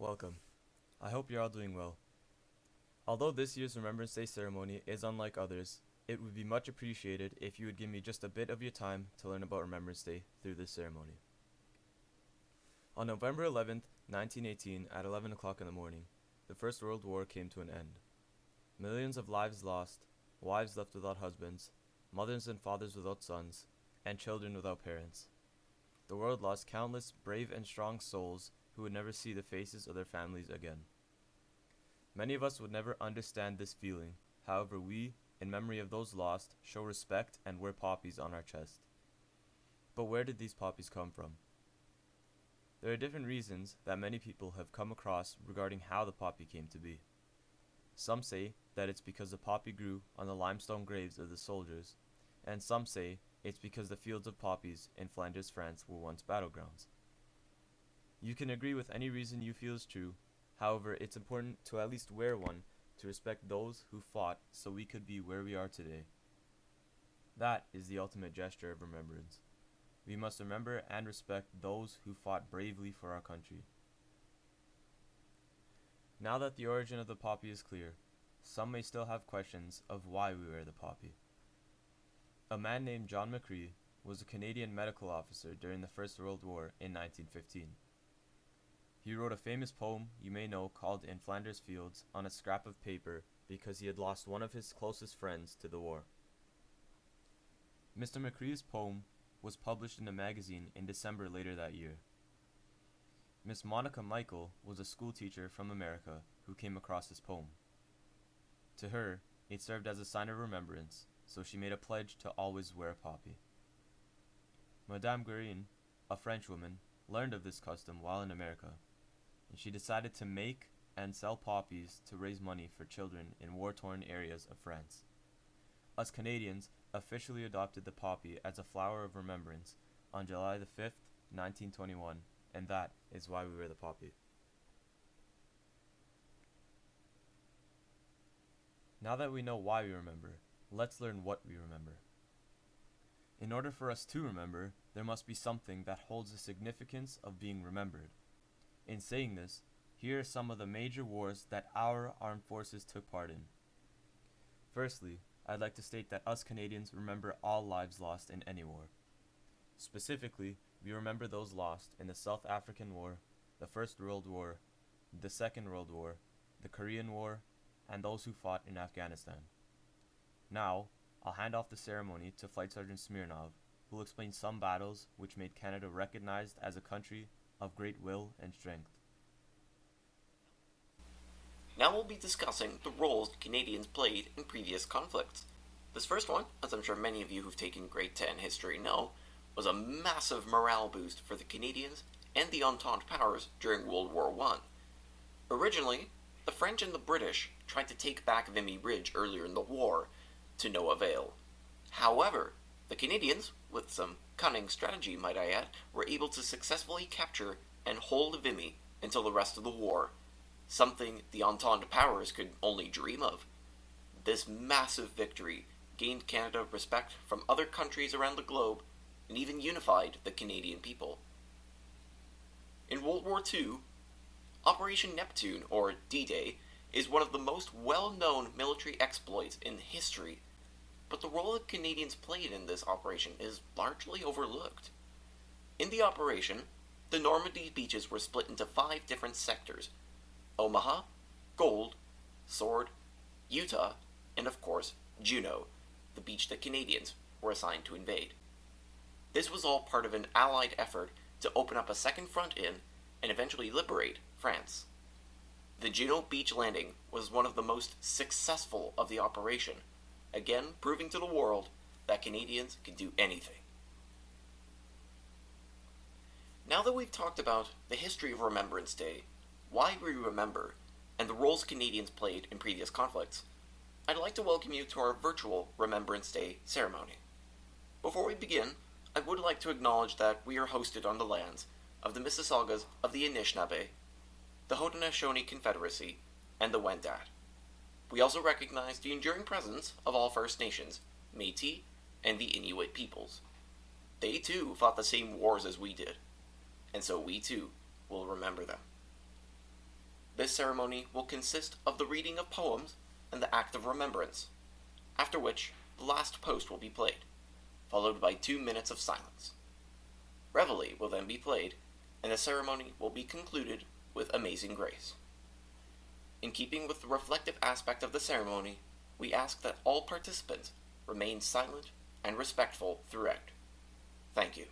Welcome. I hope you're all doing well. Although this year's Remembrance Day ceremony is unlike others, it would be much appreciated if you would give me just a bit of your time to learn about Remembrance Day through this ceremony. On November 11th, 1918, at 11 o'clock in the morning, the First World War came to an end. Millions of lives lost, wives left without husbands, mothers and fathers without sons, and children without parents. The world lost countless brave and strong souls who would never see the faces of their families again. Many of us would never understand this feeling. However, we, in memory of those lost, show respect and wear poppies on our chest. But where did these poppies come from? There are different reasons that many people have come across regarding how the poppy came to be. Some say that it's because the poppy grew on the limestone graves of the soldiers, and some say it's because the fields of poppies in Flanders, France were once battlegrounds. You can agree with any reason you feel is true. However, it's important to at least wear one to respect those who fought so we could be where we are today. That is the ultimate gesture of remembrance. We must remember and respect those who fought bravely for our country. Now that the origin of the poppy is clear, some may still have questions of why we wear the poppy. A man named John McCree was a Canadian medical officer during the First World War in 1915. He wrote a famous poem you may know called In Flanders Fields on a scrap of paper because he had lost one of his closest friends to the war. Mr. McCree's poem was published in a magazine in December later that year. Miss Monica Michael was a schoolteacher from America who came across his poem. To her, it served as a sign of remembrance, so she made a pledge to always wear a poppy. Madame Guerin, a Frenchwoman, learned of this custom while in America, and she decided to make and sell poppies to raise money for children in war-torn areas of France. Us Canadians officially adopted the poppy as a flower of remembrance on July the 5th, 1921, and that is why we wear the poppy. Now that we know why we remember, let's learn what we remember. In order for us to remember, there must be something that holds the significance of being remembered. In saying this, here are some of the major wars that our armed forces took part in. Firstly, I'd like to state that us Canadians remember all lives lost in any war. Specifically, we remember those lost in the South African War, the First World War, the Second World War, the Korean War, and those who fought in Afghanistan. Now, I'll hand off the ceremony to Flight Sergeant Smirnov, who will explain some battles which made Canada recognized as a country of great will and strength. Now we'll be discussing the roles Canadians played in previous conflicts. This first one, as I'm sure many of you who've taken Grade 10 history know, was a massive morale boost for the Canadians and the Entente powers during World War I. Originally, the French and the British tried to take back Vimy Ridge earlier in the war, to no avail. However, the Canadians, with some cunning strategy might I add, were able to successfully capture and hold Vimy until the rest of the war, something the Entente powers could only dream of. This massive victory gained Canada respect from other countries around the globe and even unified the Canadian people. In World War II, Operation Neptune, or D-Day, is one of the most well-known military exploits in history, but the role that Canadians played in this operation is largely overlooked. In the operation, the Normandy beaches were split into 5 different sectors: Omaha, Gold, Sword, Utah, and of course, Juno, the beach that Canadians were assigned to invade. This was all part of an Allied effort to open up a second front in and eventually liberate France. The Juno beach landing was one of the most successful of the operation, again proving to the world that Canadians can do anything. Now that we've talked about the history of Remembrance Day, why we remember, and the roles Canadians played in previous conflicts, I'd like to welcome you to our virtual Remembrance Day ceremony. Before we begin, I would like to acknowledge that we are hosted on the lands of the Mississaugas of the Anishinaabe, the Haudenosaunee Confederacy, and the Wendat. We also recognize the enduring presence of all First Nations, Métis, and the Inuit peoples. They too fought the same wars as we did, and so we too will remember them. This ceremony will consist of the reading of poems and the act of remembrance, after which the last post will be played, followed by 2 minutes of silence. Reveille will then be played, and the ceremony will be concluded with Amazing Grace. In keeping with the reflective aspect of the ceremony, we ask that all participants remain silent and respectful throughout. Thank you.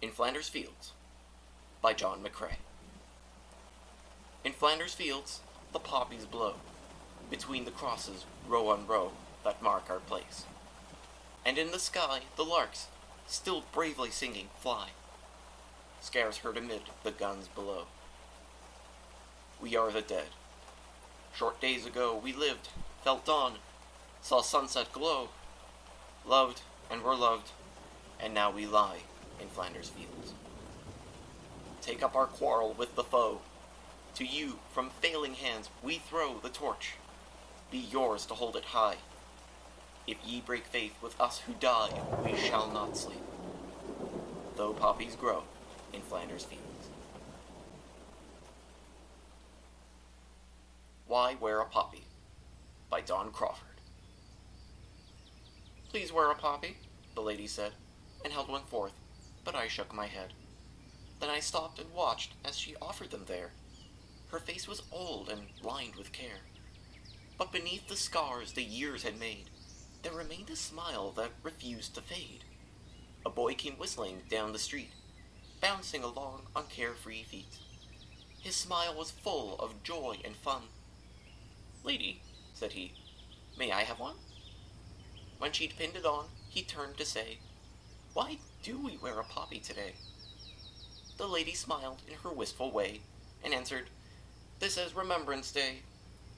In Flanders Fields, by John McCrae. In Flanders Fields, the poppies blow, between the crosses, row on row, that mark our place. And in the sky, the larks, still bravely singing, fly, scarce heard amid the guns below. We are the dead. Short days ago we lived, felt dawn, saw sunset glow, loved and were loved, and now we lie in Flanders Fields. Take up our quarrel with the foe. To you, from failing hands, we throw the torch. Be yours to hold it high. If ye break faith with us who die, we shall not sleep, though poppies grow in Flanders Fields. Why Wear a Poppy, by Don Crawford. Please wear a poppy, the lady said, and held one forth, but I shook my head. Then I stopped and watched as she offered them there. Her face was old and lined with care, but beneath the scars the years had made, there remained a smile that refused to fade. A boy came whistling down the street, bouncing along on carefree feet. His smile was full of joy and fun. Lady, said he, may I have one? When she'd pinned it on, he turned to say, why do we wear a poppy today? The lady smiled in her wistful way, and answered, this is Remembrance Day,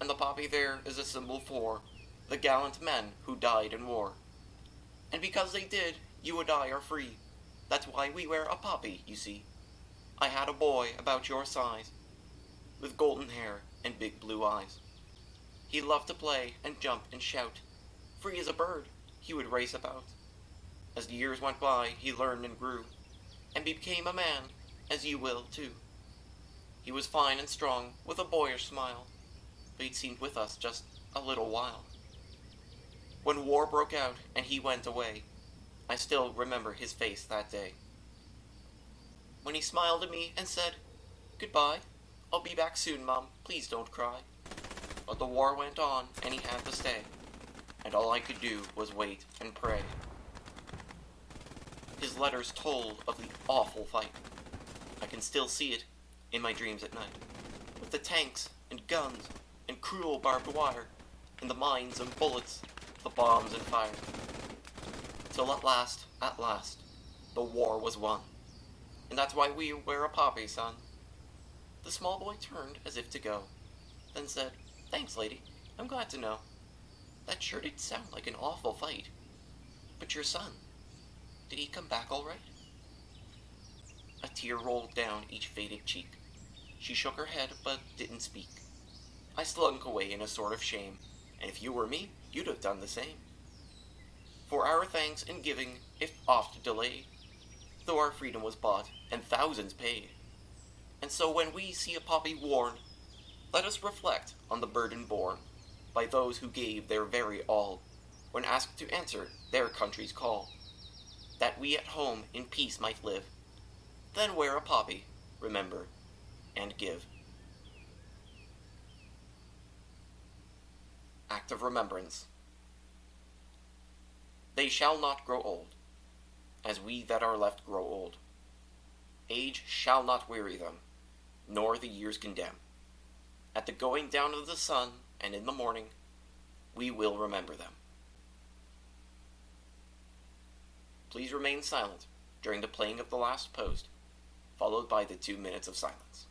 and the poppy there is a symbol for the gallant men who died in war. And because they did, you and I are free. That's why we wear a poppy, you see. I had a boy about your size, with golden hair and big blue eyes. He loved to play and jump and shout. Free as a bird, he would race about. As the years went by, he learned and grew, and became a man, as you will too. He was fine and strong, with a boyish smile, but he'd seemed with us just a little while. When war broke out and he went away, I still remember his face that day. When he smiled at me and said, goodbye, I'll be back soon, Mom, please don't cry. But the war went on and he had to stay, and all I could do was wait and pray. His letters told of the awful fight. I can still see it in my dreams at night, with the tanks and guns and cruel barbed wire, and the mines and bullets, the bombs and fire. Till at last, the war was won. And that's why we wear a poppy, son. The small boy turned as if to go, then said, thanks, lady, I'm glad to know. That sure did sound like an awful fight. But your son, did he come back all right? A tear rolled down each faded cheek. She shook her head, but didn't speak. I slunk away in a sort of shame, and if you were me, you'd have done the same. For our thanks in giving, if oft delayed, though our freedom was bought, and thousands paid. And so when we see a poppy worn, let us reflect on the burden borne by those who gave their very all, when asked to answer their country's call, that we at home in peace might live. Then wear a poppy, remember, and give. Act of Remembrance. They shall not grow old, as we that are left grow old. Age shall not weary them, nor the years condemn. At the going down of the sun, and in the morning, we will remember them. Please remain silent during the playing of the last post, followed by the 2 minutes of silence.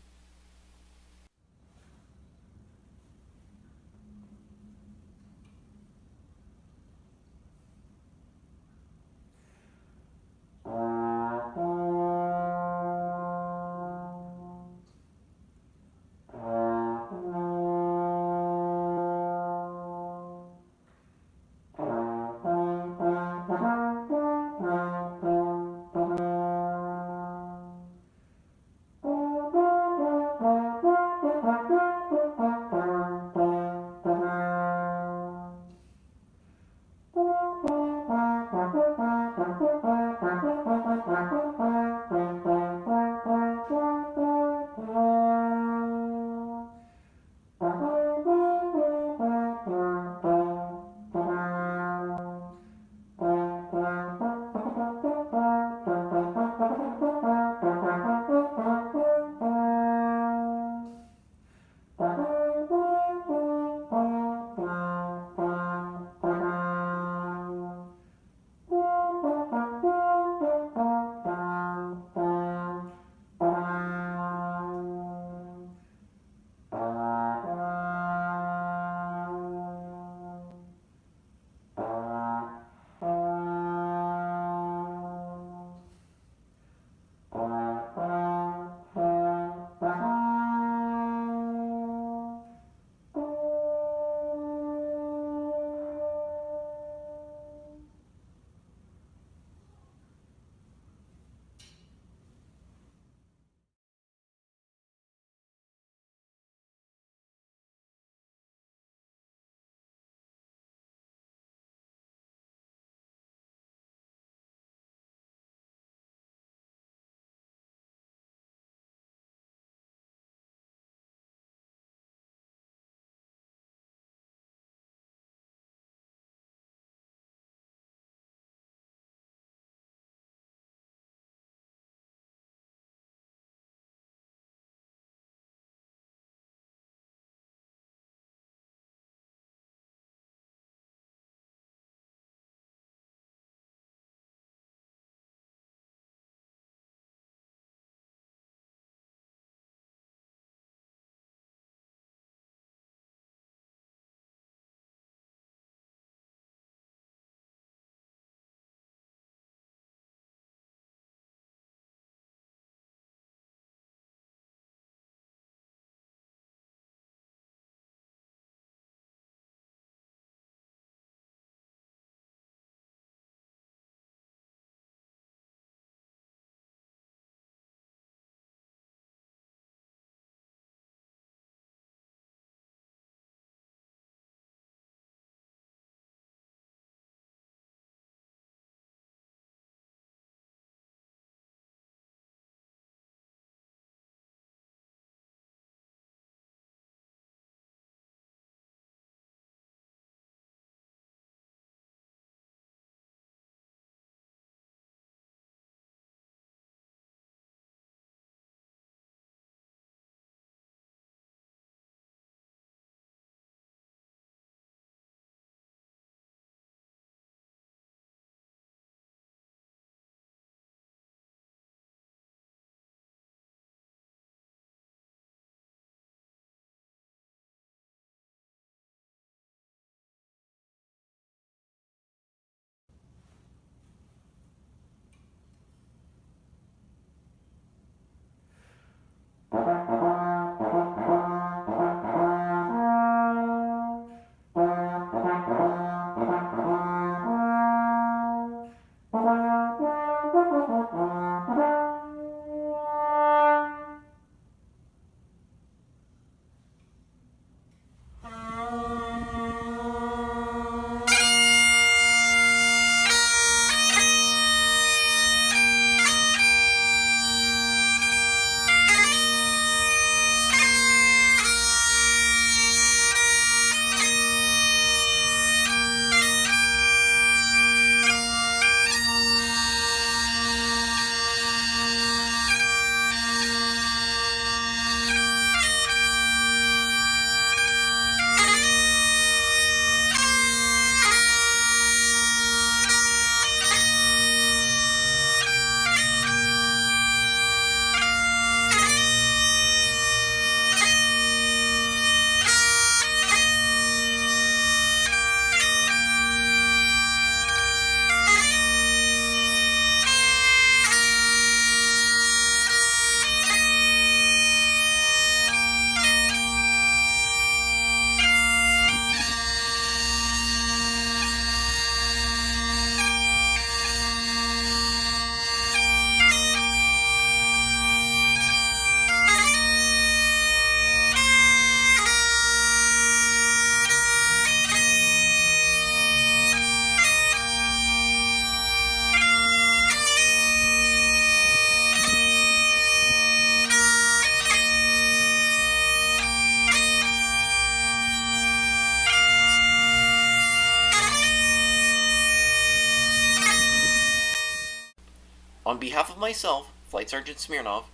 On behalf of myself, Flight Sergeant Smirnov,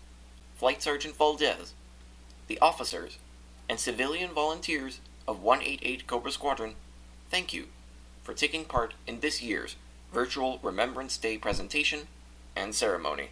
Flight Sergeant Valdes, the officers, and civilian volunteers of 188 Cobra Squadron, thank you for taking part in this year's virtual Remembrance Day presentation and ceremony.